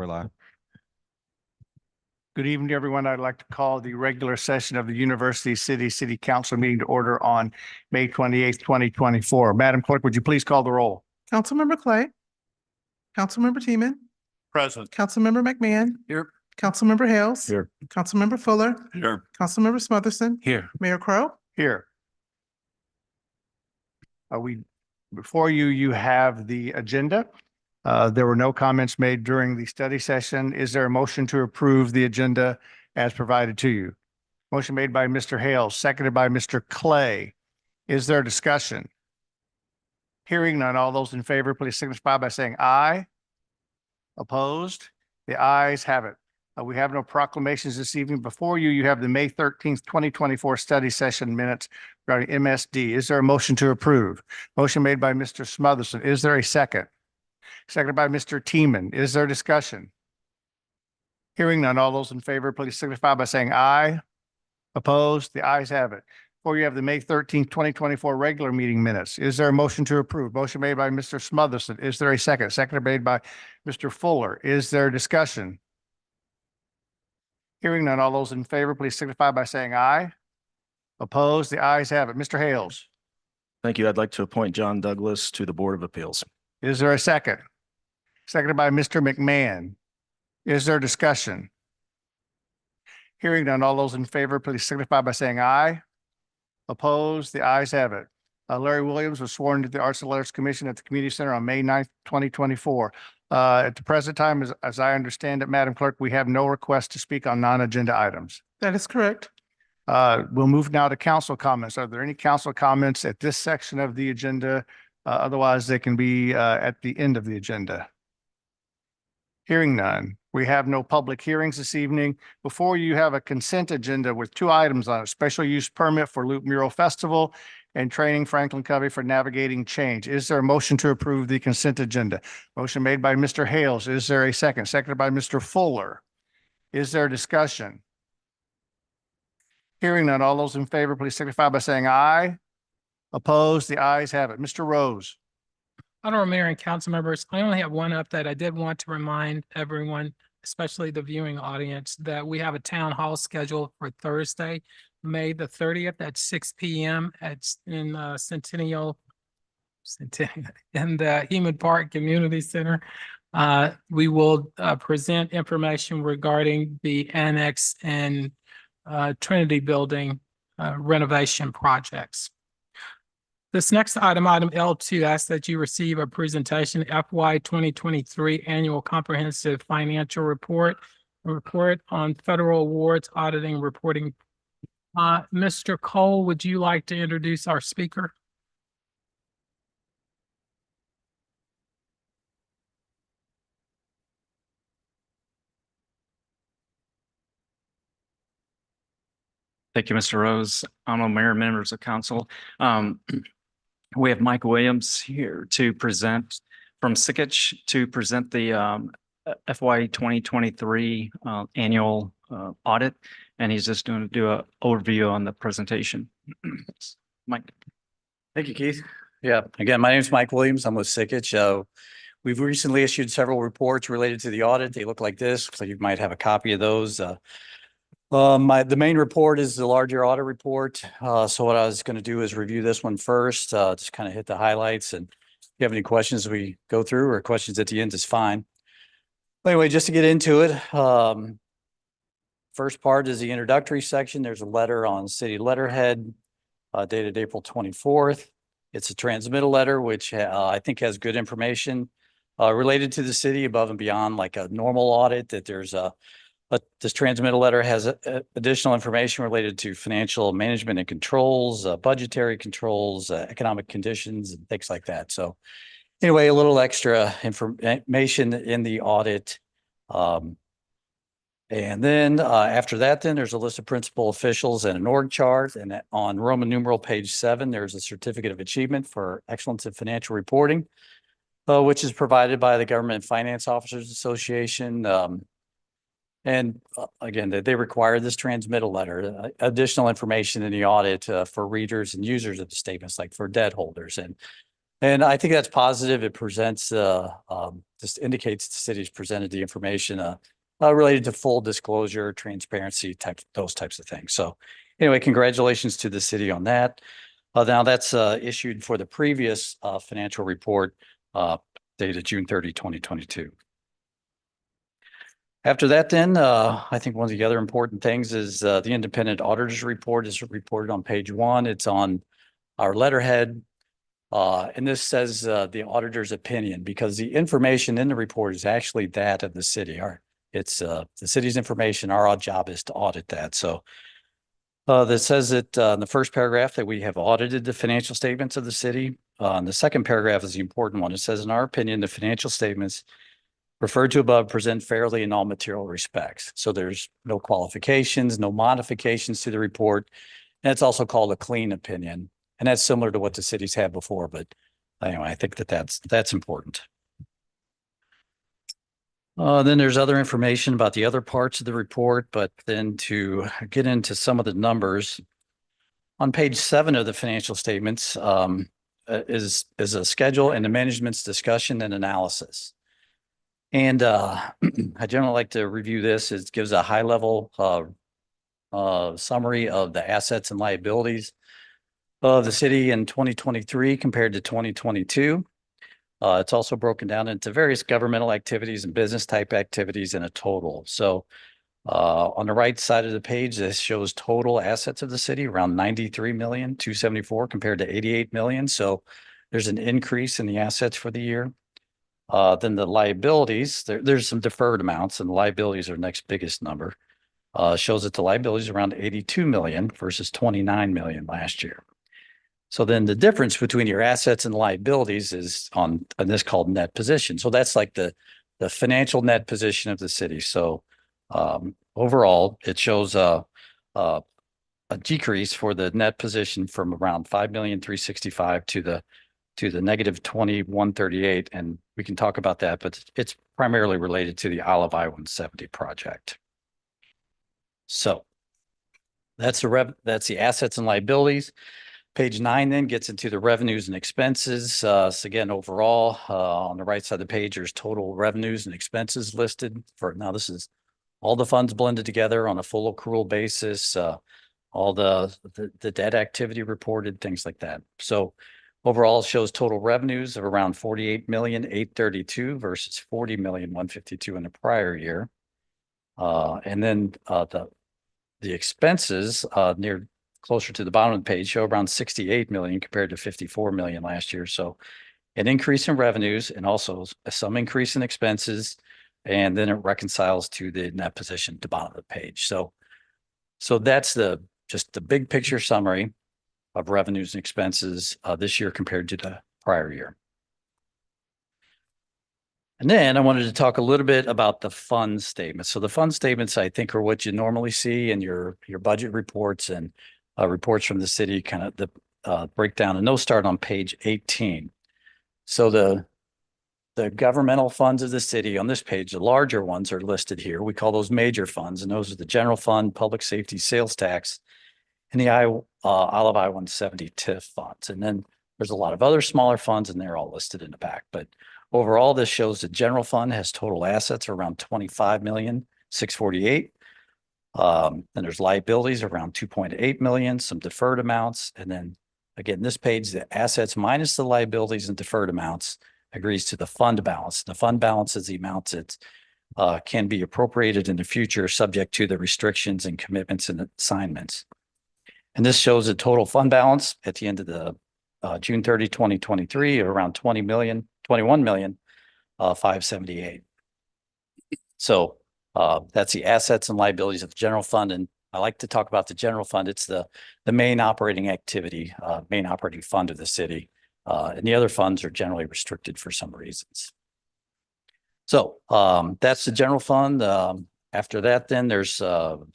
We're live. Good evening, everyone. I'd like to call the regular session of the University City Council meeting to order on May 28th, 2024. Madam Clerk, would you please call the roll? Councilmember Clay. Councilmember Teeman. Present. Councilmember McMahon. Here. Councilmember Hales. Here. Councilmember Fuller. Here. Councilmember Smotherson. Here. Mayor Crowe. Here. Before you, you have the agenda. There were no comments made during the study session. Is there a motion to approve the agenda as provided to you? Motion made by Mr. Hales, seconded by Mr. Clay. Is there discussion? Hearing none, all those in favor, please signify by saying aye. Opposed? The ayes have it. We have no proclamations this evening. Before you, you have the May 13th, 2024 study session minutes regarding MSD. Is there a motion to approve? Motion made by Mr. Smotherson. Is there a second? Seconded by Mr. Teeman. Is there discussion? Hearing none, all those in favor, please signify by saying aye. Opposed? The ayes have it. Before you have the May 13th, 2024 regular meeting minutes. Is there a motion to approve? Motion made by Mr. Smotherson. Is there a second? Seconded made by Mr. Fuller. Is there discussion? Hearing none, all those in favor, please signify by saying aye. Opposed? The ayes have it. Mr. Hales. Thank you. I'd like to appoint John Douglas to the Board of Appeals. Is there a second? Seconded by Mr. McMahon. Is there discussion? Hearing none, all those in favor, please signify by saying aye. Opposed? The ayes have it. Larry Williams was sworn to the Arts and Letters Commission at the Community Center on May 9th, 2024. At the present time, as I understand it, Madam Clerk, we have no request to speak on non-agenda items. That is correct. We'll move now to council comments. Are there any council comments at this section of the agenda? Otherwise, they can be at the end of the agenda. Hearing none. We have no public hearings this evening. Before you have a consent agenda with two items on it: special use permit for Loop Mural Festival and training Franklin Covey for navigating change. Is there a motion to approve the consent agenda? Motion made by Mr. Hales. Is there a second? Seconded by Mr. Fuller. Is there discussion? Hearing none, all those in favor, please signify by saying aye. Opposed? The ayes have it. Mr. Rose. Honorable Mayor and council members, I only have one update. I did want to remind everyone, especially the viewing audience, that we have a town hall scheduled for Thursday, May the 30th at 6 p.m. in Centennial in the Heman Park Community Center. We will present information regarding the annex and Trinity Building renovation projects. This next item L2, asks that you receive a presentation FY 2023 Annual Comprehensive Financial Report, a report on federal awards, auditing, reporting. Mr. Cole, would you like to introduce our speaker? Thank you, Mr. Rose. Honorable Mayor, members of council. We have Mike Williams here to present from Sikich to present the FY 2023 annual audit, and he's just going to do an overview on the presentation. Mike. Thank you, Keith. Yeah, again, my name is Mike Williams. I'm with Sikich. We've recently issued several reports related to the audit. They look like this, so you might have a copy of those. The main report is the larger audit report. So what I was going to do is review this one first, just kind of hit the highlights. And if you have any questions we go through or questions at the end is fine. But anyway, just to get into it, first part is the introductory section. There's a letter on city letterhead dated April 24th. It's a transmittal letter, which I think has good information related to the city above and beyond like a normal audit, that there's this transmittal letter has additional information related to financial management and controls, budgetary controls, economic conditions, and things like that. So anyway, a little extra information in the audit. And then after that, then there's a list of principal officials and an org chart. And on Roman numeral page 7, there's a certificate of achievement for excellence in financial reporting, which is provided by the Government Finance Officers Association. And again, they require this transmittal letter, additional information in the audit for readers and users of the statements, like for debt holders. And And I think that's positive. It presents, just indicates the city's presented the information, related to full disclosure, transparency, those types of things. So anyway, congratulations to the city on that. Now that's, issued for the previous, financial report, dated June 30, 2022. After that, then, I think one of the other important things is, the independent auditor's report is reported on page 1. It's on our letterhead. And this says, the auditor's opinion, because the information in the report is actually that of the city. It's the city's information. Our job is to audit that. So that says that in the first paragraph that we have audited the financial statements of the city. And the second paragraph is the important one. It says, in our opinion, the financial statements referred to above present fairly in all material respects. So there's no qualifications, no modifications to the report. And it's also called a clean opinion. And that's similar to what the cities had before. But anyway, I think that that's important. Then there's other information about the other parts of the report, but then to get into some of the numbers, on page 7 of the financial statements is a schedule and the management's discussion and analysis. And I generally like to review this. It gives a high level summary of the assets and liabilities of the city in 2023 compared to 2022. It's also broken down into various governmental activities and business type activities in a total. So on the right side of the page, this shows total assets of the city around 93,274,000 compared to 88 million. So there's an increase in the assets for the year. Then the liabilities, there's some deferred amounts, and the liabilities are the next biggest number. Shows that the liabilities are around 82 million versus 29 million last year. So then the difference between your assets and liabilities is on this called net position. So that's like the financial net position of the city. So overall, it shows a decrease for the net position from around 5,365,000 to the negative 2138. And we can talk about that, but it's primarily related to the Olive I-170 project. So that's the assets and liabilities. Page 9 then gets into the revenues and expenses. So again, overall, on the right side of the page, there's total revenues and expenses listed for, now this is all the funds blended together on a full accrual basis, all the debt activity reported, things like that. So overall shows total revenues of around 48,832,000 versus 40,152,000 in the prior year. And then the expenses near closer to the bottom of the page show around 68 million compared to 54 million last year. So an increase in revenues and also some increase in expenses. And then it reconciles to the net position at the bottom of the page. So that's just the big picture summary of revenues and expenses this year compared to the prior year. And then I wanted to talk a little bit about the fund statements. So the fund statements, I think, are what you normally see in your budget reports and reports from the city, kind of the breakdown. And those start on page 18. So the governmental funds of the city on this page, the larger ones are listed here. We call those major funds, and those are the general fund, public safety, sales tax, and the Olive I-170 TIF funds. And then there's a lot of other smaller funds, and they're all listed in the back. But overall, this shows the general fund has total assets around 25,648,000. Then there's liabilities around 2.8 million, some deferred amounts. And then again, this page, the assets minus the liabilities and deferred amounts agrees to the fund balance. The fund balance is the amount that can be appropriated in the future, subject to the restrictions and commitments and assignments. And this shows the total fund balance at the end of the June 30, 2023, of around 21,578,000. So that's the assets and liabilities of the general fund. And I like to talk about the general fund. It's the main operating activity, main operating fund of the city. And the other funds are generally restricted for some reasons. So that's the general fund. After that, then there's the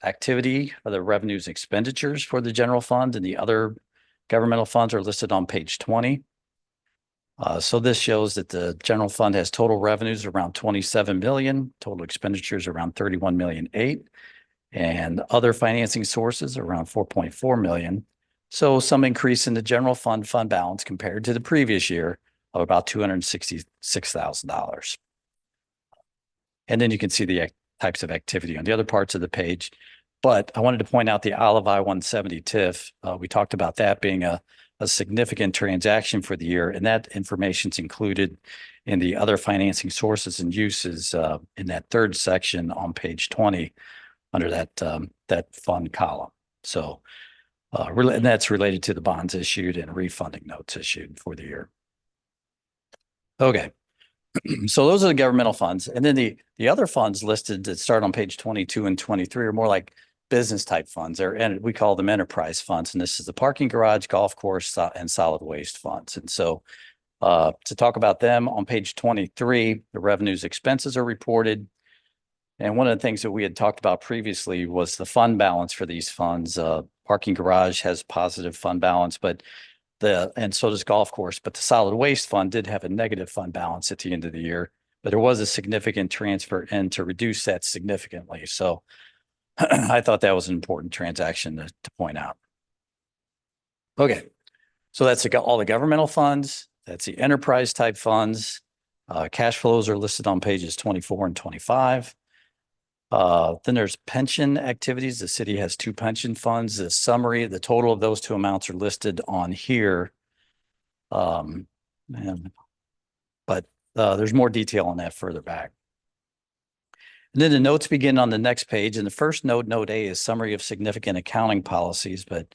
activity of the revenues and expenditures for the general fund, and the other governmental funds are listed on page 20. So this shows that the general fund has total revenues around 27 million, total expenditures around 31,800,000, and other financing sources around 4.4 million. So some increase in the general fund balance compared to the previous year of about $266,000. And then you can see the types of activity on the other parts of the page. But I wanted to point out the Olive I-170 TIF. We talked about that being a significant transaction for the year, and that information's included in the other financing sources and uses in that third section on page 20 under that fund column. So and that's related to the bonds issued and refunding notes issued for the year. Okay. So those are the governmental funds. And then the other funds listed that start on page 22 and 23 are more like business type funds, and we call them enterprise funds. And this is the parking garage, golf course, and solid waste funds. And so to talk about them on page 23, the revenues expenses are reported. And one of the things that we had talked about previously was the fund balance for these funds. Parking garage has positive fund balance, and so does golf course, but the solid waste fund did have a negative fund balance at the end of the year, but there was a significant transfer in to reduce that significantly. So I thought that was an important transaction to point out. Okay, so that's all the governmental funds. That's the enterprise type funds. Cash flows are listed on pages 24 and 25. Then there's pension activities. The city has 2 pension funds. The summary, the total of those 2 amounts are listed on here. But there's more detail on that further back. And then the notes begin on the next page. And the first note, note A, is summary of significant accounting policies. But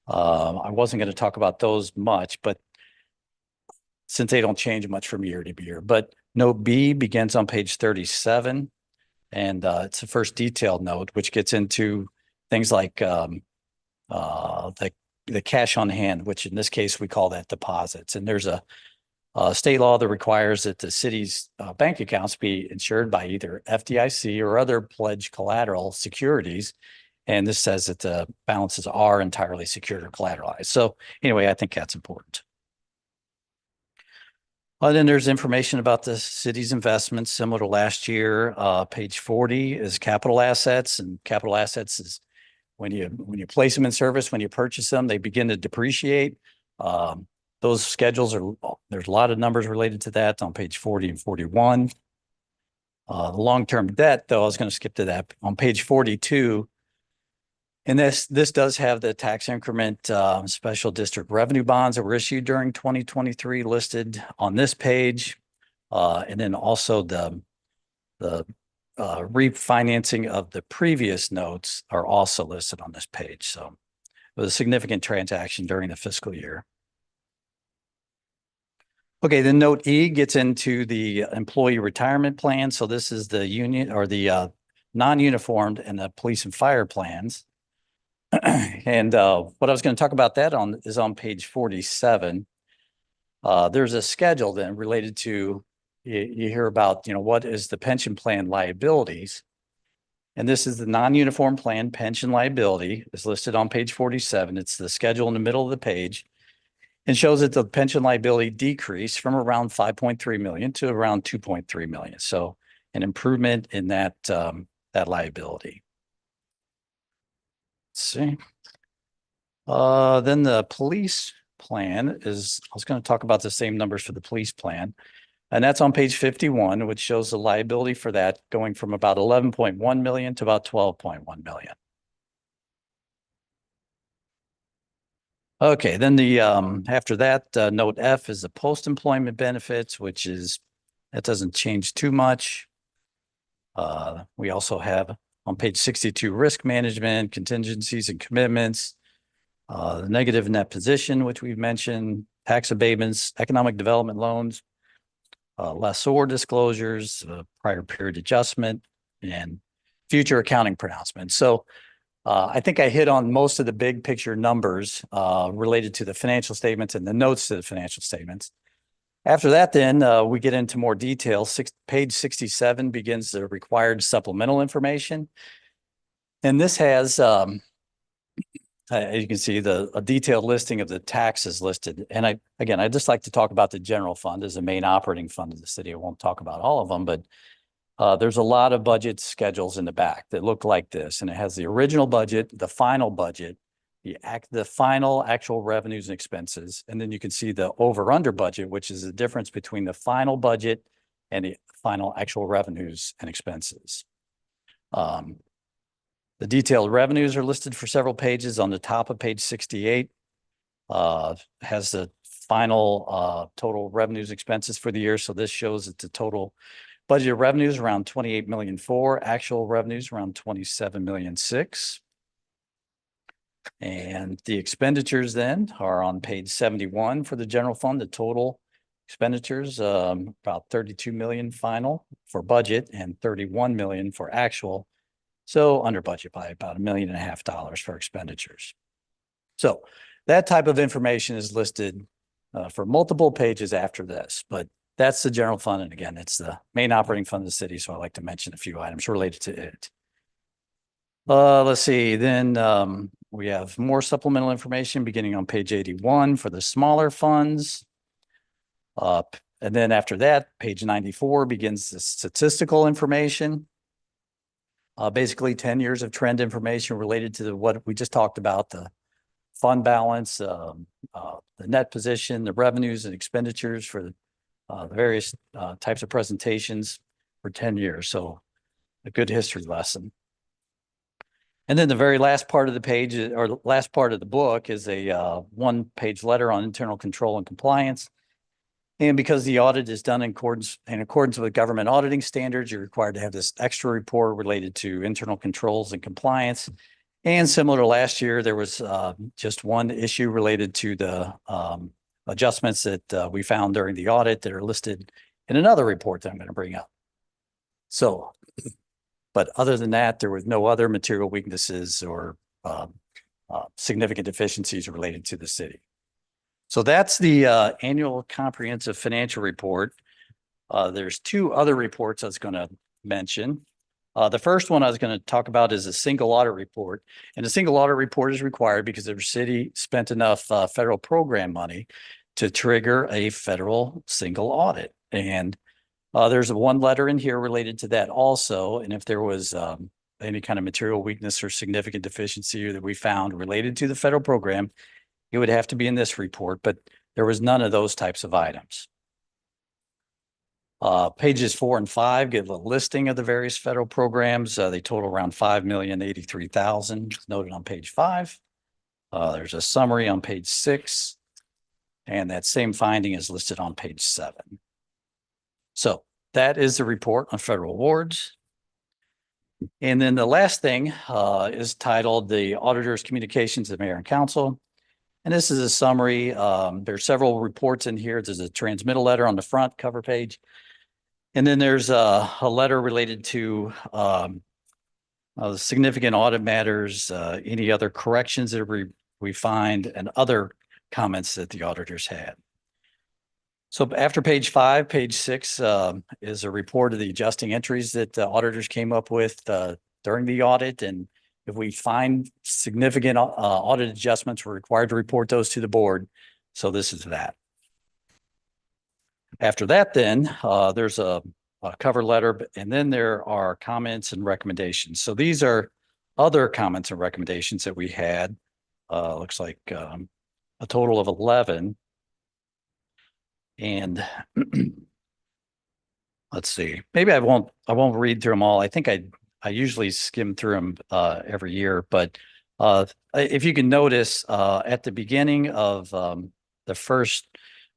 I wasn't going to talk about those much, but since they don't change much from year to year. But note B begins on page 37. And it's the first detailed note, which gets into things like the cash on hand, which in this case we call that deposits. And there's a state law that requires that the city's bank accounts be insured by either FDIC or other pledged collateral securities. And this says that the balances are entirely secured or collateralized. So anyway, I think that's important. Then there's information about the city's investments similar to last year. Page 40 is capital assets, and capital assets is when you place them in service, when you purchase them, they begin to depreciate. Those schedules there's a lot of numbers related to that on page 40 and 41. The long-term debt, though, I was going to skip to that on page 42. And this does have the tax increment special district revenue bonds that were issued during 2023 listed on this page. And then also the refinancing of the previous notes are also listed on this page. So it was a significant transaction during the fiscal year. Okay, then note E gets into the employee retirement plan. So this is the union or the non-uniformed and the police and fire plans. And what I was going to talk about that is on page 47. There's a schedule then related to, you hear about, what is the pension plan liabilities. And this is the non-uniform plan pension liability is listed on page 47. It's the schedule in the middle of the page and shows that the pension liability decreased from around 5.3 million to around 2.3 million. So an improvement in that liability. See. Then the police plan I was going to talk about the same numbers for the police plan. And that's on page 51, which shows the liability for that going from about 11.1 million to about 12.1 million. Okay, then after that, note F is the post-employment benefits, that doesn't change too much. We also have on page 62, risk management, contingencies and commitments, the negative net position, which we've mentioned, tax abatements, economic development loans, lessor disclosures, prior period adjustment, and future accounting pronouncements. So I think I hit on most of the big picture numbers related to the financial statements and the notes to the financial statements. After that, then we get into more detail. Page 67 begins the required supplemental information. And this has, as you can see, a detailed listing of the taxes listed. And I just like to talk about the general fund as the main operating fund of the city. I won't talk about all of them, but there's a lot of budget schedules in the back that look like this. And it has the original budget, the final budget, the final actual revenues and expenses. And then you can see the over under budget, which is the difference between the final budget and the final actual revenues and expenses. The detailed revenues are listed for several pages. On the top of page 68 has the final total revenues expenses for the year. So this shows that the total budgeted revenues around 28 million actual revenues around 27 million 6. And the expenditures then are on page 71 for the general fund. The total expenditures about 32 million final for budget and 31 million for actual. So under budget by about $1.5 million for expenditures. So that type of information is listed for multiple pages after this, but that's the general fund. And again, it's the main operating fund of the city. So I'd like to mention a few items related to it. Let's see, then we have more supplemental information beginning on page 81 for the smaller funds. And then after that, page 94 begins the statistical information. Basically 10 years of trend information related to what we just talked about, the fund balance, the net position, the revenues and expenditures for the various types of presentations for 10 years. So a good history lesson. And then the very last part of the page or last part of the book is a one-page letter on internal control and compliance. And because the audit is done in accordance with government auditing standards, you're required to have this extra report related to internal controls and compliance. And similar to last year, there was just one issue related to the adjustments that we found during the audit that are listed in another report that I'm going to bring up. So, but other than that, there was no other material weaknesses or significant deficiencies related to the city. So that's the annual comprehensive financial report. There's two other reports I was going to mention. The first one I was going to talk about is a single audit report. And a single audit report is required because the city spent enough federal program money to trigger a federal single audit. And there's one letter in here related to that also. And if there was any kind of material weakness or significant deficiency that we found related to the federal program, it would have to be in this report, but there was none of those types of items. Pages 4 and 5 give a listing of the various federal programs. They total around $5,083,000 noted on page 5. There's a summary on page 6, and that same finding is listed on page 7. So that is the report on federal awards. And then the last thing is titled the Auditor's Communications to the Mayor and Council. And this is a summary. There's several reports in here. There's a transmittal letter on the front cover page. And then there's a letter related to the significant audit matters, any other corrections that we find, and other comments that the auditors had. So after page 5, page 6 is a report of the adjusting entries that the auditors came up with during the audit. And if we find significant audit adjustments, we're required to report those to the board. So this is that. After that, then there's a cover letter, and then there are comments and recommendations. So these are other comments and recommendations that we had. Looks like a total of 11. And let's see, maybe I won't read through them all. I think I usually skim through them every year, but if you can notice at the beginning of the first,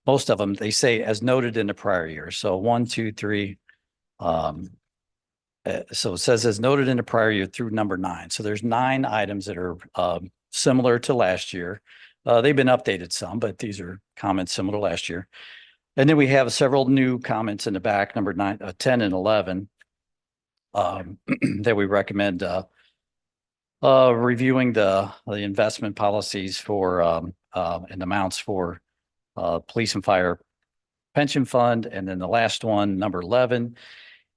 most of them, they say as noted in the prior year. So 1, 2, 3. So it says as noted in the prior year through number 9. So there's 9 items that are similar to last year. They've been updated some, but these are comments similar to last year. And then we have several new comments in the back, number 10 and 11, that we recommend reviewing the investment policies for and amounts for police and fire pension fund. And then the last one, number 11,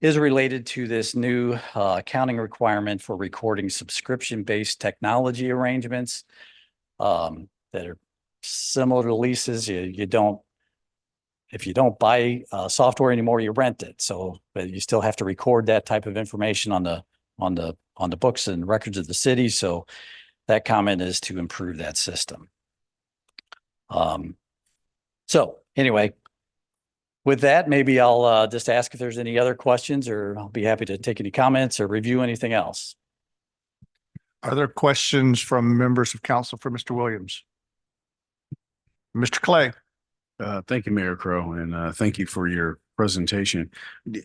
is related to this new accounting requirement for recording subscription-based technology arrangements that are similar to leases. If you don't buy software anymore, you rent it. So, but you still have to record that type of information on the books and records of the city. So that comment is to improve that system. So anyway, with that, maybe I'll just ask if there's any other questions, or I'll be happy to take any comments or review anything else. Are there questions from members of council for Mr. Williams? Mr. Clay? Thank you, Mayor Crowe, and thank you for your presentation.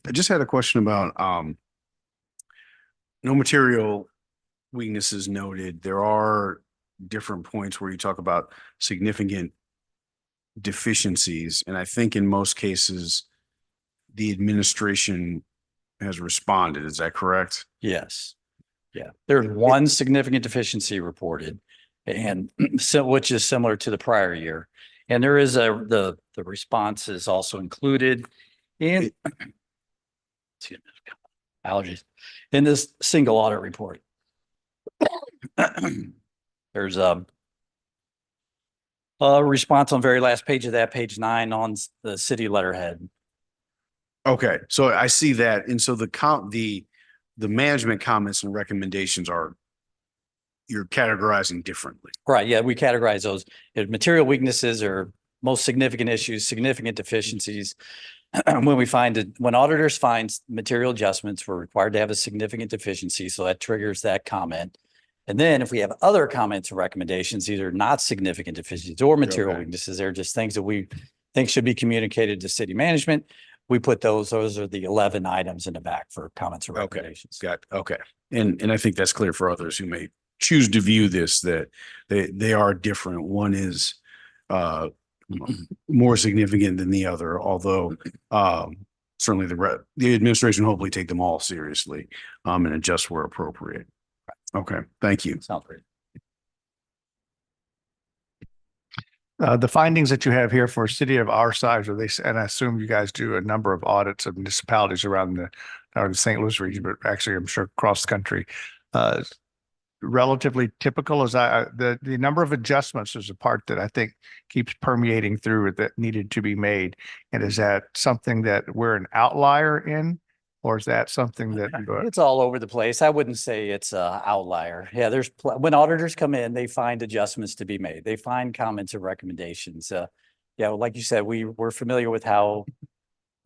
I just had a question about no material weaknesses noted. There are different points where you talk about significant deficiencies, and I think in most cases, the administration has responded. Is that correct? Yes. Yeah, there's one significant deficiency reported, and so which is similar to the prior year. And there is the response is also included in excuse me, allergies in this single audit report. There's a response on very last page of that, page 9 on the city letterhead. Okay, so I see that, and so the management comments and recommendations you're categorizing differently. Right. Yeah, we categorize those. Material weaknesses or most significant issues, significant deficiencies. When auditors find material adjustments, we're required to have a significant deficiency. So that triggers that comment. And then if we have other comments or recommendations, either not significant deficiencies or material weaknesses, they're just things that we think should be communicated to city management. We put those are the 11 items in the back for comments or recommendations. Okay. And I think that's clear for others who may choose to view this, that they are different. One is more significant than the other, although certainly the administration hopefully take them all seriously and adjust where appropriate. Okay, thank you. Sounds great. The findings that you have here for a city of our size, and I assume you guys do a number of audits of municipalities around the St. Louis region, but actually I'm sure across the country, relatively typical. As the number of adjustments is a part that I think keeps permeating through that needed to be made. And is that something that we're an outlier in, or is that something that It's all over the place. I wouldn't say it's an outlier. Yeah, when auditors come in, they find adjustments to be made. They find comments and recommendations. Yeah, like you said, we're familiar with how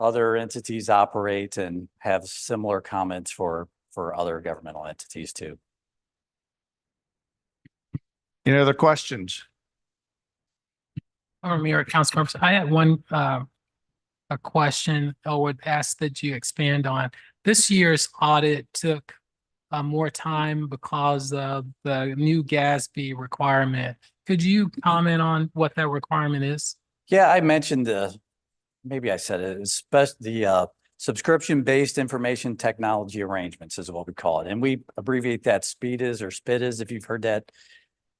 other entities operate and have similar comments for other governmental entities too. any other questions? Or Mayor, council members, I had one, a question I would ask that you expand on. This year's audit took more time because of the new GASB requirement. Could you comment on what that requirement is? Yeah, I mentioned maybe I said it, the subscription-based information technology arrangements is what we call it. And we abbreviate that SPIDAs or SPIDAs, if you've heard that.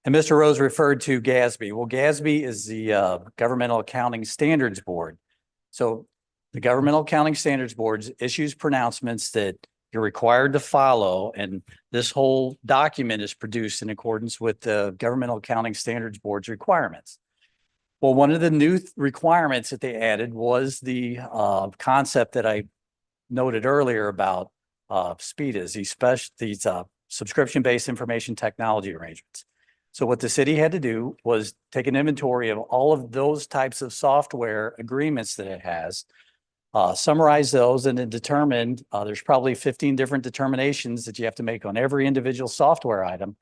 And Mr. Rose referred to GASB. Well, GASB is the Governmental Accounting Standards Board. So the Governmental Accounting Standards Board issues pronouncements that you're required to follow. And this whole document is produced in accordance with the Governmental Accounting Standards Board's requirements. Well, one of the new requirements that they added was the concept that I noted earlier about SPIDAs, these subscription-based information technology arrangements. So what the city had to do was take an inventory of all of those types of software agreements that it has, summarize those, and then determine, there's probably 15 different determinations that you have to make on every individual software item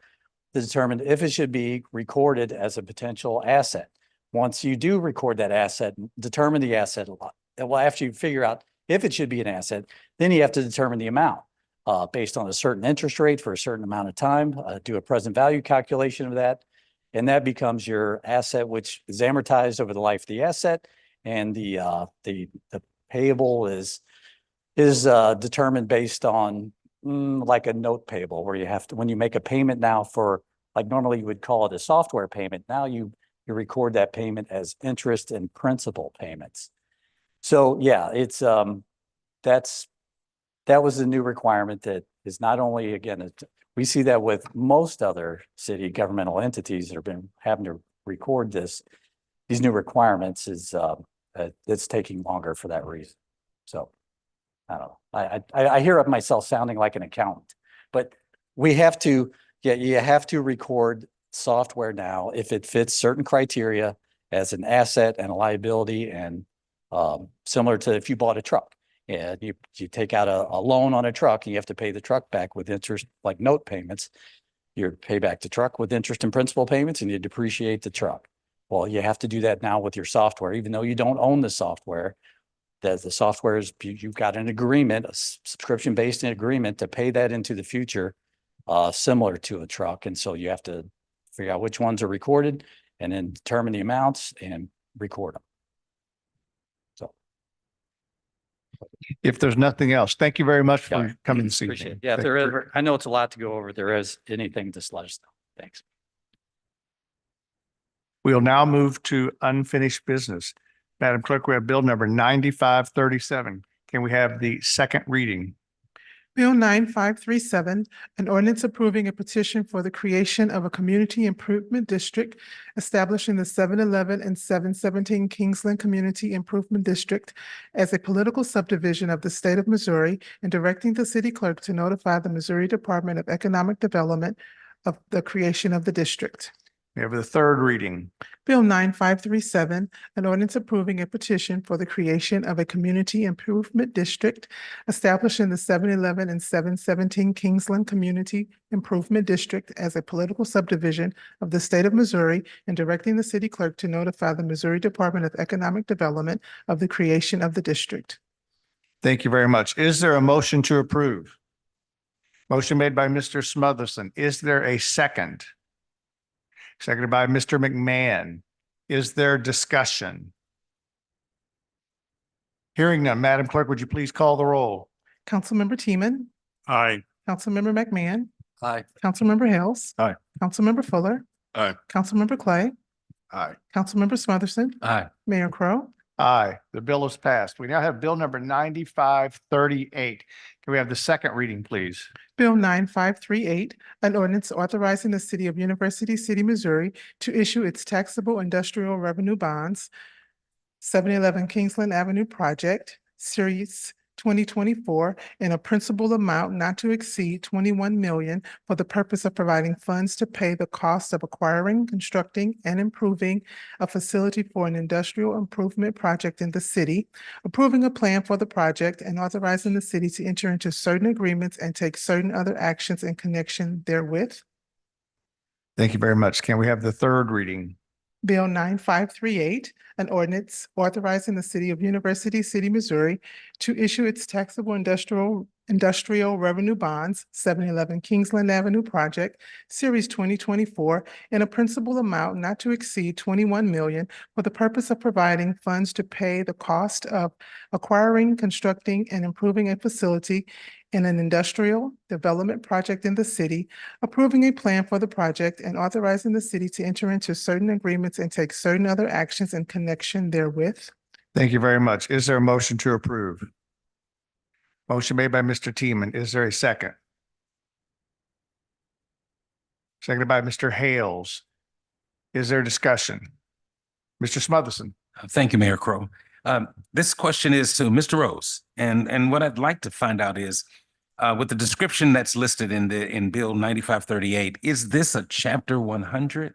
to determine if it should be recorded as a potential asset. Once you do record that asset, determine the asset a lot. Well, after you figure out if it should be an asset, then you have to determine the amount based on a certain interest rate for a certain amount of time, do a present value calculation of that. And that becomes your asset, which is amortized over the life of the asset. And the payable is determined based on like a note payable, where you have to, when you make a payment now for, like normally you would call it a software payment, now you record that payment as interest and principal payments. So yeah, it's that was a new requirement that is not only, again, we see that with most other city governmental entities that have been having to record these new requirements is it's taking longer for that reason. So I don't know. I hear of myself sounding like an accountant, but we have to Yeah, you have to record software now if it fits certain criteria as an asset and a liability and similar to if you bought a truck. Yeah, you take out a loan on a truck and you have to pay the truck back with interest, like note payments. You pay back the truck with interest and principal payments and you depreciate the truck. Well, you have to do that now with your software, even though you don't own the software. That the software is, you've got an agreement, a subscription-based agreement to pay that into the future, similar to a truck. And so you have to figure out which ones are recorded and then determine the amounts and record them. So. If there's nothing else, thank you very much Yeah, for coming this appreciate evening. it. Yeah, if Thank there you. is, I know it's a lot to go over. If there is anything, just let us know. Thanks. We'll now move to unfinished business. Madam Clerk, we have bill number 9537. Can we have the second reading? Bill 9537, an ordinance approving a petition for the creation of a community improvement district establishing the 711 and 717 Kingsland Community Improvement District as a political subdivision of the state of Missouri and directing the city clerk to notify the Missouri Department of Economic Development of the creation of the district. We have the third reading. Bill 9537, an ordinance approving a petition for the creation of a community improvement district establishing the 711 and 717 Kingsland Community Improvement District as a political subdivision of the state of Missouri and directing the city clerk to notify the Missouri Department of Economic Development of the creation of the district. Thank you very much. Is there a motion to approve? Motion made by Mr. Smotherson. Is there a second? Seconded by Mr. McMahon. Is there discussion? Hearing none, Madam Clerk, would you please call the roll? Councilmember Teeman, Aye. Councilmember McMahon, Aye. Councilmember Hales. Aye. Councilmember Fuller. Aye. Councilmember Clay, Aye. Councilmember Smotherson, Aye. Mayor Crowe. Aye, the bill is passed. We now have bill number 9538. Can we have the second reading, please? Bill 9538, an ordinance authorizing the city of University City, Missouri to issue its taxable industrial revenue bonds, 711 Kingsland Avenue Project, Series 2024, in a principal amount not to exceed 21 million for the purpose of providing funds to pay the cost of acquiring, constructing, and improving a facility for an industrial improvement project in the city, approving a plan for the project, and authorizing the city to enter into certain agreements and take certain other actions in connection therewith. Thank you very much. Can we have the third reading? Bill 9538, an ordinance authorizing the city of University City, Missouri to issue its taxable industrial revenue bonds, 711 Kingsland Avenue Project, Series 2024, in a principal amount not to exceed 21 million for the purpose of providing funds to pay the cost of acquiring, constructing, and improving a facility in an industrial development project in the city, approving a plan for the project and authorizing the city to enter into certain agreements and take certain other actions in connection therewith. Thank you very much. Is there a motion to approve? Motion made by Mr. Teeman. Is there a second? Seconded by Mr. Hales. Is there discussion? Mr. Smotherson. Thank you, Mayor Crowe. This question is to Mr. Rose, and what I'd like to find out is, with the description that's listed in Bill 9538, is this a Chapter 100,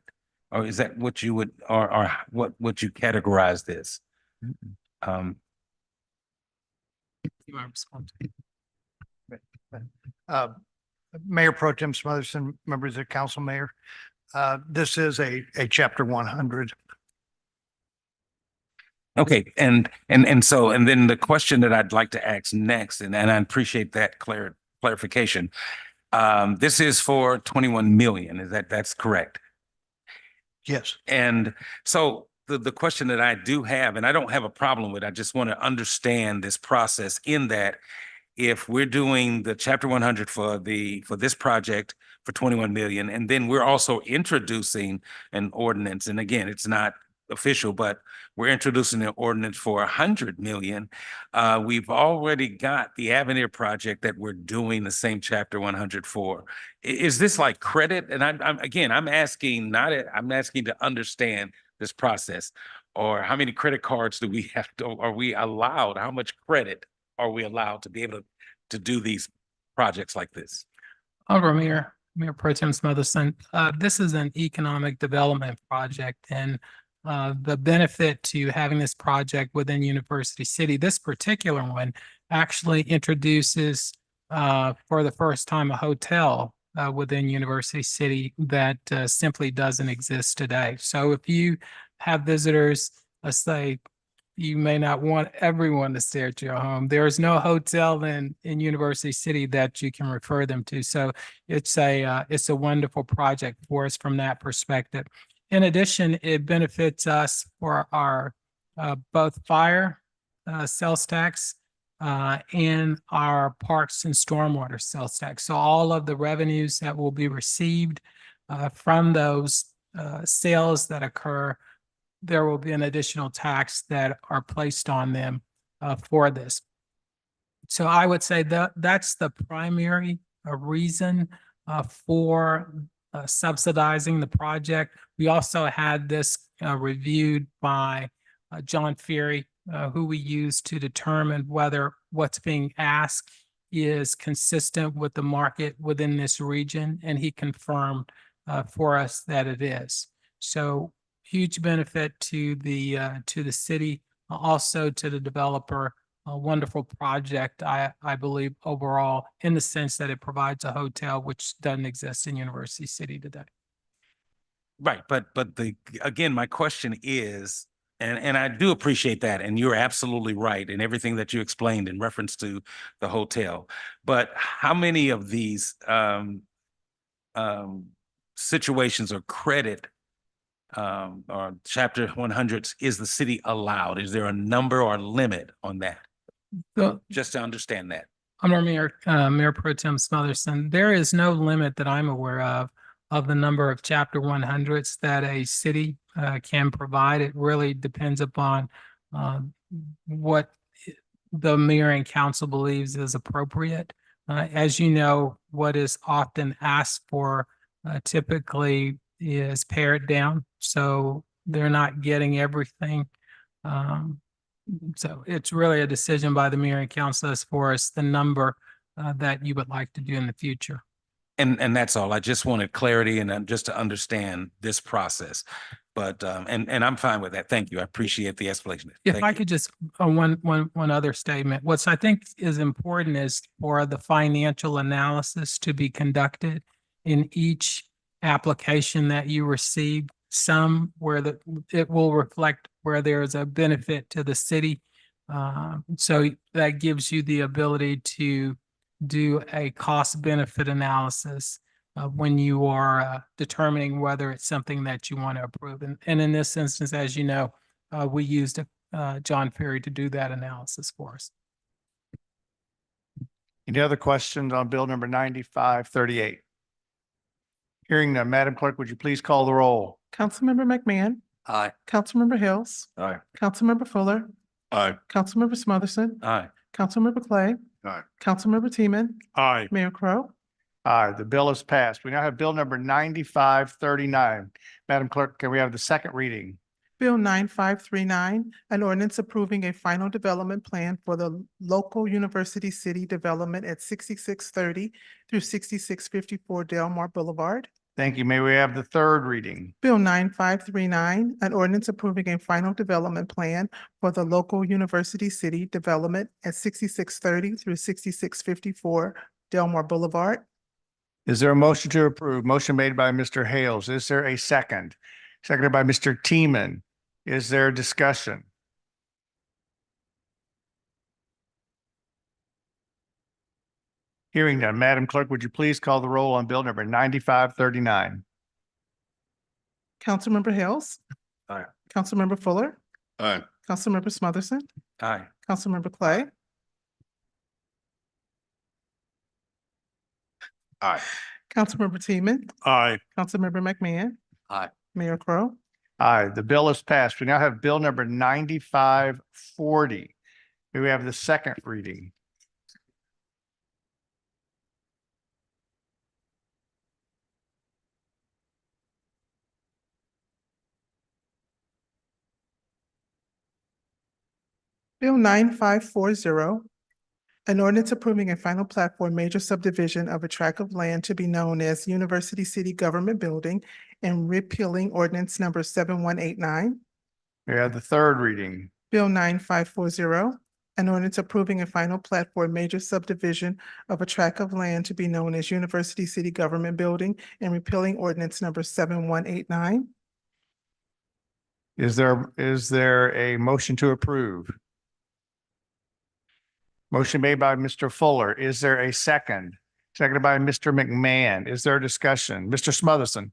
or is that what you would, or what would you categorize this? You want to respond? Mayor Pro Tem Smotherson, members of the council, Mayor. This is a Chapter 100. Okay, and then the question that I'd like to ask next, and I appreciate that clarification. This is for 21 million, is that's correct? Yes. And so the question that I do have, and I don't have a problem with, I just want to understand this process in that if we're doing the Chapter 100 for this project for 21 million, and then we're also introducing an ordinance, and again, it's not official, but we're introducing an ordinance for 100 million. We've already got the Avenir project that we're doing the same Chapter 100 for. Is this like credit? And I'm asking to understand this process, or how many credit cards do we have to, are we allowed? How much credit are we allowed to be able to do these projects like this? Honorable Mayor, Mayor Pro Tem Smotherson, this is an economic development project and the benefit to having this project within University City, this particular one actually introduces for the first time a hotel within University City that simply doesn't exist today. So if you have visitors, let's say you may not want everyone to stay at your home. There is no hotel in University City that you can refer them to. So it's a wonderful project for us from that perspective. In addition, it benefits us for our both fire sales tax and our parks and stormwater sales tax. So all of the revenues that will be received from those sales that occur, there will be an additional tax that are placed on them for this. So I would say that that's the primary reason for subsidizing the project. We also had this reviewed by John Ferry, who we use to determine whether what's being asked is consistent with the market within this region, and he confirmed for us that it is. So huge benefit to the city, also to the developer. A wonderful project, I believe, overall, in the sense that it provides a hotel which doesn't exist in University City today. Right, but again, my question is, and I do appreciate that, and you're absolutely right in everything that you explained in reference to the hotel. But how many of these situations or credit or chapter 100s is the city allowed? Is there a number or limit on that? So, Just to understand that. Mayor Pro Tem Smotherson, there is no limit that I'm aware of the number of chapter 100s that a city can provide. It really depends upon what the mayor and council believes is appropriate. As you know, what is often asked for typically is pared down, so they're not getting everything. So it's really a decision by the mayor and council as far as the number that you would like to do in the future. And that's all. I just wanted clarity and just to understand this process. But and I'm fine with that. Thank you. I appreciate the explanation. If Thank I you. could just, one other statement, what I think is important is for the financial analysis to be conducted in each application that you receive, some where it will reflect where there is a benefit to the city. So that gives you the ability to do a cost benefit analysis when you are determining whether it's something that you want to approve. And in this instance, as you know, we used John Ferry to do that analysis for us. Any other questions on bill number 9538? Hearing none, Madam Clerk, would you please call the roll? Councilmember McMahon, Aye. Councilmember Hills, Aye. Councilmember Fuller, Aye. Councilmember Smotherson, Aye. Councilmember Clay, Aye. Councilmember Teeman, Aye. Mayor Crowe. Aye, the bill is passed. We now have bill number 9539. Madam Clerk, can we have the second reading? Bill 9539, an ordinance approving a final development plan for the local University City development at 6630 through 6654 Delmar Boulevard. Thank you. May we have the third reading? Bill 9539, an ordinance approving a final development plan for the local University City development at 6630 through 6654 Delmar Boulevard. Is there a motion to approve? Motion made by Mr. Hales. Is there a second? Seconded by Mr. Teeman. Is there discussion? Hearing none, Madam Clerk, would you please call the roll on bill number 9539? Councilmember Hills. Aye. Councilmember Fuller. Aye. Councilmember Smotherson. Aye. Councilmember Clay. Aye. Councilmember Teeman. Aye. Councilmember McMahon. Aye. Mayor Crowe. Aye, the bill is passed. We now have bill number 9540. May we have the second reading? Bill 9540, An ordinance approving a final plat for a major subdivision of a tract of land to be known as University City Government Building and repealing ordinance number 7189. May I have the third reading? Bill 9540, an ordinance approving a final plat for a major subdivision of a tract of land to be known as University City Government Building and repealing ordinance number 7189. Is there a motion to approve? Motion made by Mr. Fuller. Is there a second? Seconded by Mr. McMahon. Is there a discussion? Mr. Smotherson?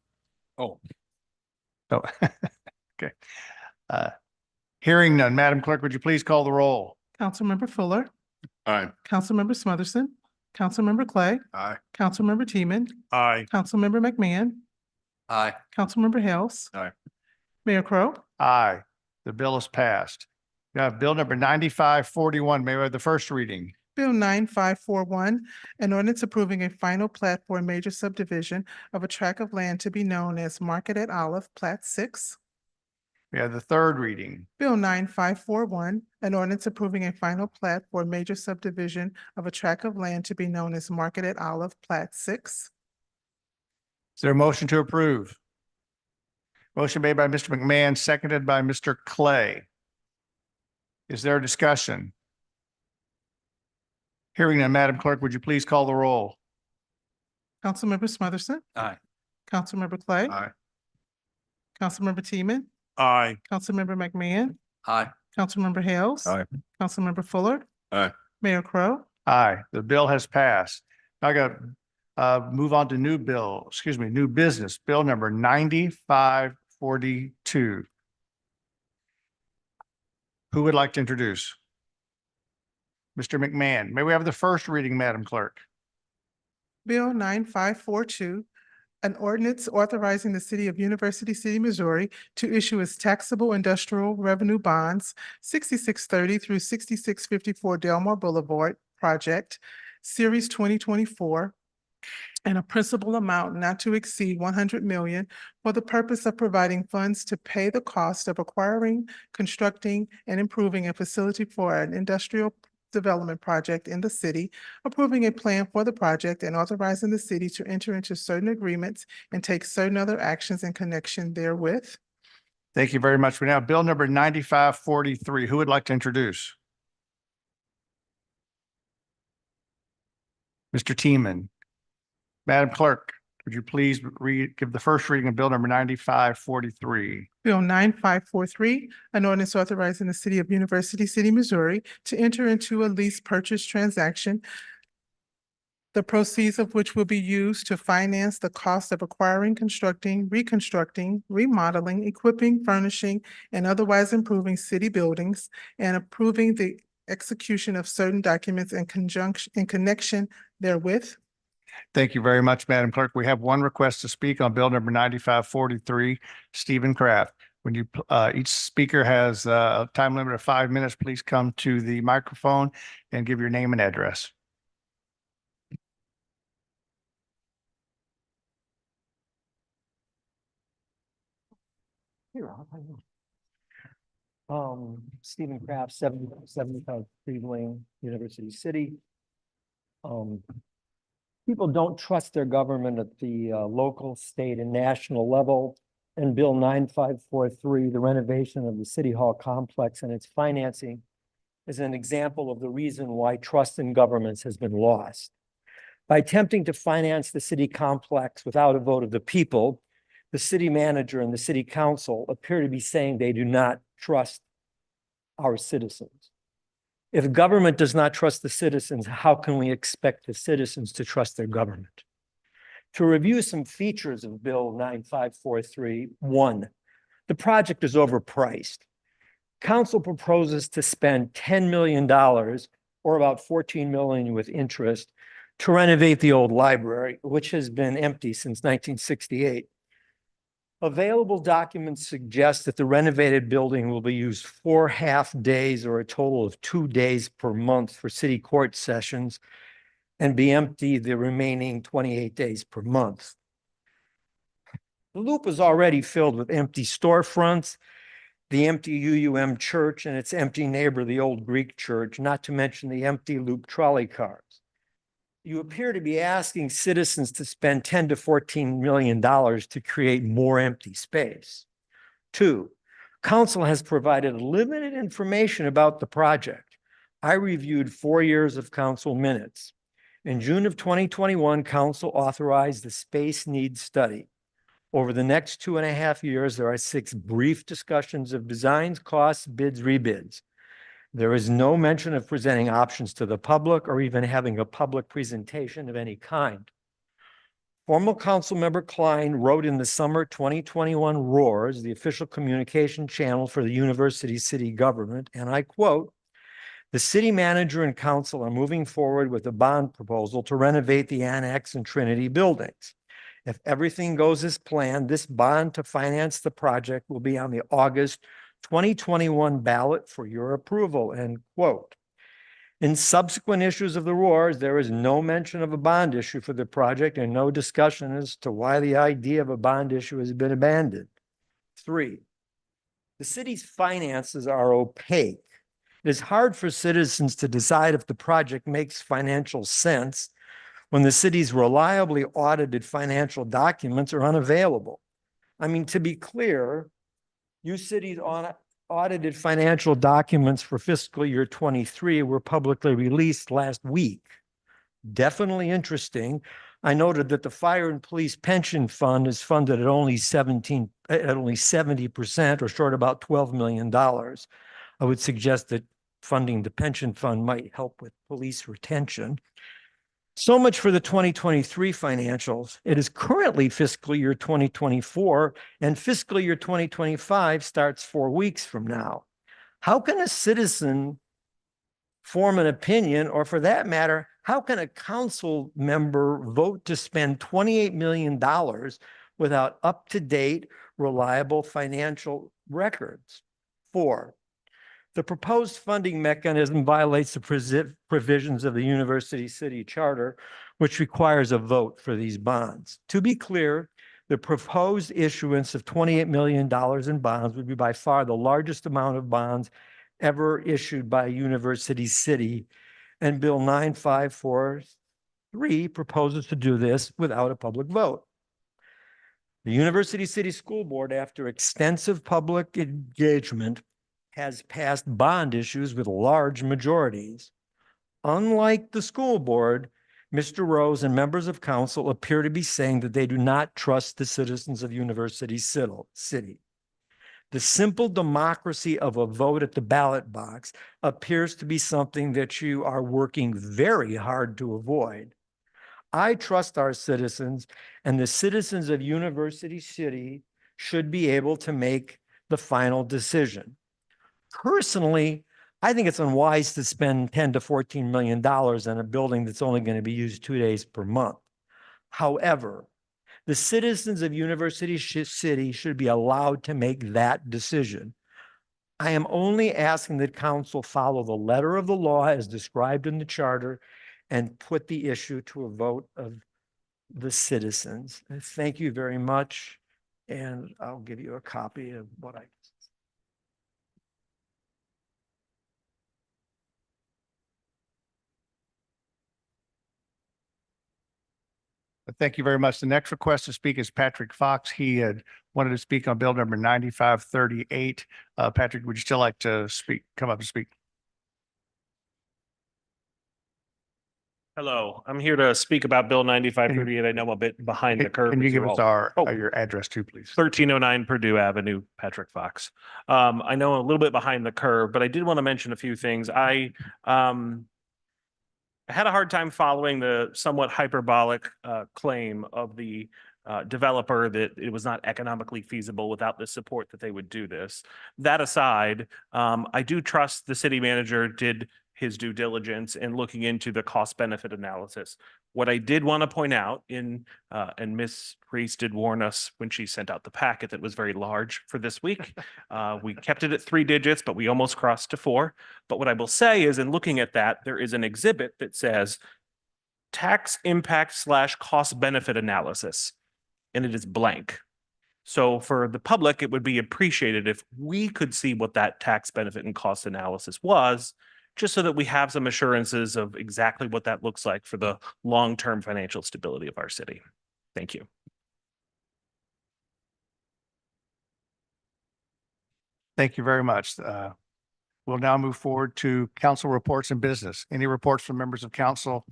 Oh, No. Okay. Hearing none. Madam Clerk, would you please call the roll? Councilmember Fuller, Aye. Councilmember Smotherson, Councilmember Clay, Aye. Councilmember Teeman, Aye. Councilmember McMahon, aye. Councilmember Hales. Aye. Mayor Crowe. Aye. The bill is passed. We have Bill number 9541. May we have the first reading? Bill 9541, an ordinance approving a final plat for a major subdivision of a tract of land to be known as Market at Olive, Plat 6. We have the third reading. Bill 9541, an ordinance approving a final plat for a major subdivision of a tract of land to be known as Market at Olive, Plat 6. Is there a motion to approve? Motion made by Mr. McMahon, seconded by Mr. Clay. Is there a discussion? Hearing none, Madam Clerk, would you please call the roll? Councilmember Smotherson. Aye. Councilmember Clay. Aye. Councilmember Teeman. Aye. Councilmember McMahon. Aye. Councilmember Hales. Aye. Councilmember Fuller. Aye. Mayor Crowe. Aye, the bill has passed. Now I got move on to new business, bill number 9542. Who would like to introduce? Mr. McMahon, may we have the first reading, Madam Clerk? Bill 9542, an ordinance authorizing the city of University City, Missouri to issue its taxable industrial revenue bonds 6630 through 6654 Delmar Boulevard Project, Series 2024, and a principal amount not to exceed 100 million for the purpose of providing funds to pay the cost of acquiring, constructing, and improving a facility for an industrial development project in the city, approving a plan for the project and authorizing the city to enter into certain agreements and take certain other actions in connection therewith. Thank you very much. We now have bill number 9543. Who would like to introduce? Mr. Teeman. Madam Clerk, would you please give the first reading of bill number 9543? Bill 9543, an ordinance authorizing the city of University City, Missouri to enter into a lease purchase transaction, the proceeds of which will be used to finance the cost of acquiring, constructing, reconstructing, remodeling, equipping, furnishing, and otherwise improving city buildings, and approving the execution of certain documents in connection therewith. Thank you very much, Madam Clerk. We have one request to speak on bill number 9543, Stephen Kraft. When you, each speaker has a time limit of 5 minutes, please come to the microphone and give your name and address. Stephen Kraft, 75 Cleveland Lane, University City. People don't trust their government at the local, state, and national level. And Bill 9543, the renovation of the City Hall complex and its financing, is an example of the reason why trust in governments has been lost. By attempting to finance the city complex without a vote of the people, the city manager and the city council appear to be saying they do not trust our citizens. If government does not trust the citizens, how can we expect the citizens to trust their government? To review some features of Bill 9543, 1, the project is overpriced. Council proposes to spend $10 million, or about $14 million with interest, to renovate the old library, which has been empty since 1968. Available documents suggest that the renovated building will be used 4 half days or a total of 2 days per month for city court sessions and be empty the remaining 28 days per month. The loop is already filled with empty storefronts the empty UUM church and its empty neighbor, the old Greek church, not to mention the empty loop trolley cars. You appear to be asking citizens to spend $10 to $14 million to create more empty space. 2, council has provided limited information about the project. I reviewed 4 years of council minutes. In June of 2021, council authorized the space needs study. Over the next 2.5 years, there are 6 brief discussions of designs, costs, bids, rebids. There is no mention of presenting options to the public or even having a public presentation of any kind. Former council member Klein wrote in the summer 2021 Roars, the official communication channel for the university city government, and I quote, "The city manager and council are moving forward with a bond proposal to renovate the Annex and Trinity buildings. If everything goes as planned, this bond to finance the project will be on the August 2021 ballot for your approval," end quote. In subsequent issues of the Roars, there is no mention of a bond issue for the project and no discussion as to why the idea of a bond issue has been abandoned. 3, the city's finances are opaque. It is hard for citizens to decide if the project makes financial sense when the city's reliably audited financial documents are unavailable. I mean, to be clear, you cities audited financial documents for fiscal year 23 were publicly released last week. Definitely interesting. I noted that the fire and police pension fund is funded at only 70% or short about $12 million. I would suggest that funding the pension fund might help with police retention. So much for the 2023 financials. It is currently fiscal year 2024, and fiscal year 2025 starts 4 weeks from now. How can a citizen form an opinion, or for that matter, how can a council member vote to spend $28 million without up-to-date, reliable financial records? 4, the proposed funding mechanism violates the provisions of the University City Charter, which requires a vote for these bonds. To be clear, the proposed issuance of $28 million in bonds would be by far the largest amount of bonds ever issued by a university city, and Bill 9543 proposes to do this without a public vote. The University City School Board, after extensive public engagement, has passed bond issues with large majorities. Unlike the school board, Mr. Rose and members of council appear to be saying that they do not trust the citizens of University City. The simple democracy of a vote at the ballot box appears to be something that you are working very hard to avoid. I trust our citizens, and the citizens of University City should be able to make the final decision. Personally, I think it's unwise to spend $10 to $14 million on a building that's only going to be used 2 days per month. However, the citizens of University City should be allowed to make that decision. I am only asking that council follow the letter of the law as described in the charter and put the issue to a vote of the citizens. Thank you very much, and I'll give you a copy of what I. Thank you very much. The next request to speak is Patrick Fox. He had wanted to speak on bill number 9538. Patrick, would you still like to speak, come up and speak? Hello, I'm here to speak about Bill 9538. I know I'm a bit behind the curve. Can you as give us all- your address too, please? 1309 Purdue Avenue, Patrick Fox. I know I'm a little bit behind the curve, but I did want to mention a few things. I had a hard time following the somewhat hyperbolic claim of the developer that it was not economically feasible without the support that they would do this. That aside, I do trust the city manager did his due diligence in looking into the cost benefit analysis. What I did want to point out and Ms. Reese did warn us when she sent out the packet that was very large for this week. We kept it at 3 digits, but we almost crossed to 4. But what I will say is in looking at that, there is an exhibit that says tax impact / cost benefit analysis, and it is blank. So for the public, it would be appreciated if we could see what that tax benefit and cost analysis was, just so that we have some assurances of exactly what that looks like for the long-term financial stability of our city. Thank you. Thank you very much. We'll now move forward to council reports and business. Any reports from members of council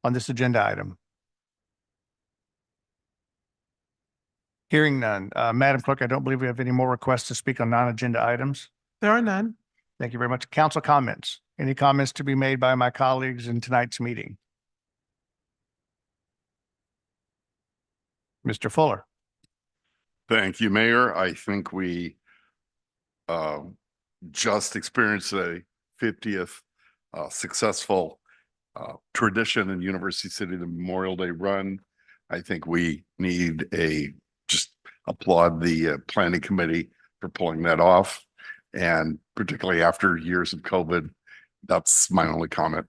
on this agenda item? Hearing none. Madam Clerk, I don't believe we have any more requests to speak on non-agenda items. There are none. Thank you very much. Council comments. Any comments to be made by my colleagues in tonight's meeting? Mr. Fuller. Thank you, Mayor. I think we just experienced a 50th successful tradition in University City, the Memorial Day Run. I think we need just applaud the planning committee for pulling that off. And particularly after years of COVID, that's my only comment.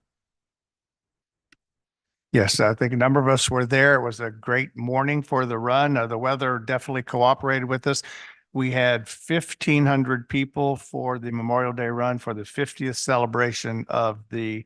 Yes, I think a number of us were there. It was a great morning for the run. The weather definitely cooperated with us. We had 1,500 people for the Memorial Day Run for the 50th celebration of the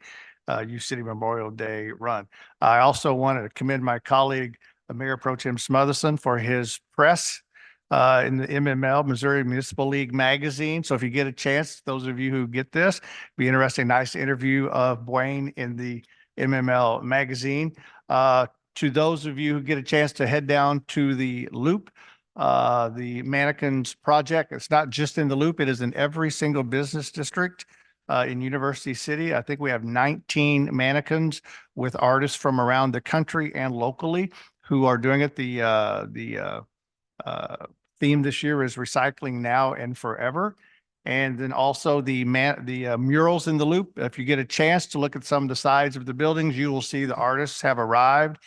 U City Memorial Day Run. I also wanted to commend my colleague, Mayor Pro Tem Smotherson, for his press in the MML, Missouri Municipal League magazine. So if you get a chance, those of you who get this, be interesting, nice interview of Bwayne in the MML magazine. To those of you who get a chance to head down to the Loop, the Mannequins Project, it's not just in the Loop, it is in every single business district in University City. I think we have 19 mannequins with artists from around the country and locally who are doing it. The theme this year is recycling now and forever. And then also the murals in the Loop. If you get a chance to look at some of the sides of the buildings, you will see the artists have arrived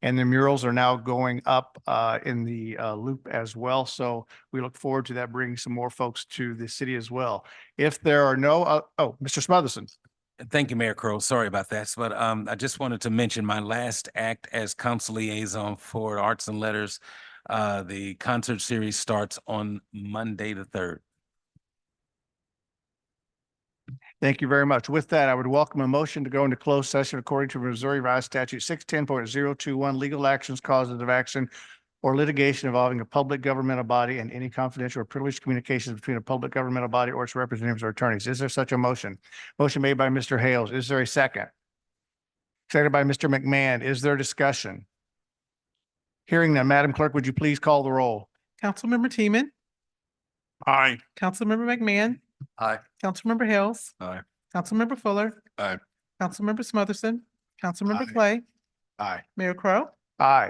and the murals are now going up in the Loop as well. So we look forward to that, bringing some more folks to the city as well. If there are no, Mr. Smotherson. Thank you, Mayor Crowe. Sorry about that. But I just wanted to mention my last act as council liaison for Arts and Letters. The concert series starts on Monday, the 3rd. Thank you very much. With that, I would welcome a motion to go into closed session according to Missouri Revised Statute 610.021, legal actions, causes of action, or litigation involving a public governmental body and any confidential or privileged communications between a public governmental body or its representatives or attorneys. Is there such a motion? Motion made by Mr. Hales. Is there a second? Seconded by Mr. McMahon. Is there discussion? Hearing none, Madam Clerk, would you please call the roll? Councilmember Teeman, Aye. Councilmember McMahon, Aye. Councilmember Hales, Aye. Councilmember Fuller, Aye. Councilmember Smotherson, Councilmember Aye. Clay, Aye. Mayor Crowe. Aye.